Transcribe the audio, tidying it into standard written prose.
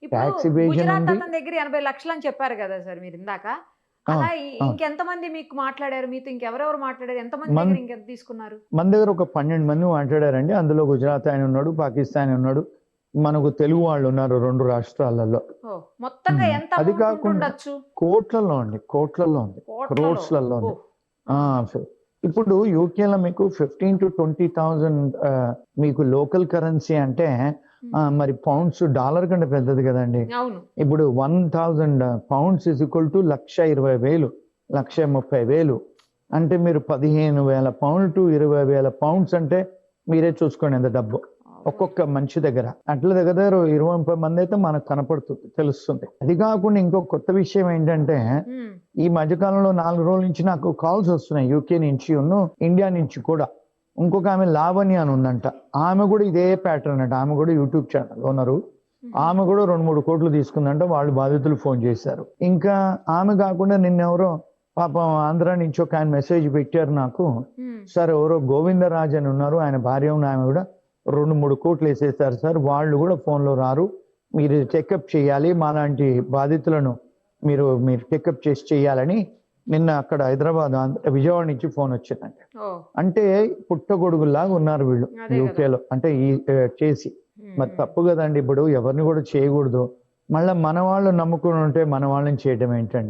ఇప్పుడు tax evasion Gujarat ఉంది. అతని దగ్గర 80 లక్షలు అని చెప్పారు కదా సార్ మీరు ఇందాక. అలా అవును. అవును. ఇంకెంతమంది మీకు మాట్లాడారు? మీతో ఇంకెవరెవరు మాట్లాడారు? ఎంతమంది మన్ దగ్గర ఇంకెంత తీసుకున్నారు? మన దగ్గర ఒక 12 మంది మాట్లాడారండి. అందులో గుజరాత్ ఆయన ఉన్నాడు, పాకిస్తాన్ ఉన్నాడు. మనకు తెలుగు వాళ్ళు ఉన్నారు 2 రాష్ట్రాలలో. ఓహ్! మొత్తంగా ఎంత అది అమౌంట్ కాకుండా ఉంటుండొచ్చు? కోట్లలో అండి. కోట్లలో ఉంది. కోట్లలో. క్రోర్స్‌లలో అబ్బో! ఉంది. ఆ! ఆ! ఫ్ ఇప్పుడు యూకేలో మీకు 15,000-20,000 మీకు లోకల్ కరెన్సీ అంటే హ్మ్. మరి పౌండ్స్ డాలర్ కంటే పెద్దది కదండీ! అవును. ఇప్పుడు 1000 పౌండ్స్ ఈజ్ ఈక్వల్ టు 1,20,000 1,30,000 అంటే మీరు 15,000 పౌండ్లు టు 20,000 పౌండ్స్ అంటే మీరే చూసుకోండి ఎంత డబ్బు. బాబోయ్! ఒక్కొక్క మనిషి దగ్గర. అట్ల దగ్గర దగ్గర 20, 30 మంది అయితే మనకు కనపడుతుంది. తెలుస్తుంది. అది కాకుండా ఇంకో కొత్త విషయం ఏంటంటే హ్మ్. ఈ మధ్య కాలంలో 4 రోజుల నుంచి నాకు కాల్స్ వస్తున్నాయి. యూకే నుంచి ఇండియా నుంచి కూడా. ఇంకొక ఆమె లావణ్య అని ఉందంట. ఆమె కూడా ఇదే ప్యాటర్న్ అంట. ఆమె కూడా యూట్యూబ్ ఛానల్ ఓనరు. హుహు. ఆమె కూడా 2, 3 కోట్లు తీసుకుందంట. వాళ్ళు బాధితులు ఫోన్ చేశారు. ఇంకా ఆమె కాకుండా నిన్నెవరో పాపం ఆంధ్ర నుంచి ఒక ఆయన మెసేజ్ పెట్టారు నాకు. హ్మ్. సార్ ఎవరో గోవిందరాజ్ అని ఉన్నారు. ఆయన భార్య ఉన్న ఆమె కూడా 2, 3 కోట్లు వేసేసారు సార్. వాళ్ళు కూడా ఫోన్‌లో రారు. మీరు చెకప్ చేయాలి. మాలాంటి బాధితులను మీరు చెకప్ చేసి చేయాలని నిన్న అక్కడ హైదరాబాద్, విజయవాడ నుంచి ఫోన్ వచ్చిందండి. ఓహ్! అంటే పుట్టగొడుగుల్లాగా ఉన్నారు వీళ్ళు అదే కదా! యూకేలో. అంటే ఈ చేసి. మరి హ్మ్. తప్పు కదండీ! ఇప్పుడు ఎవరిని కూడా చేయకూడదు. మళ్ళా మన వాళ్ళు నమ్ముకొని ఉంటే మన వాళ్ళని చేయడం ఏంటండి?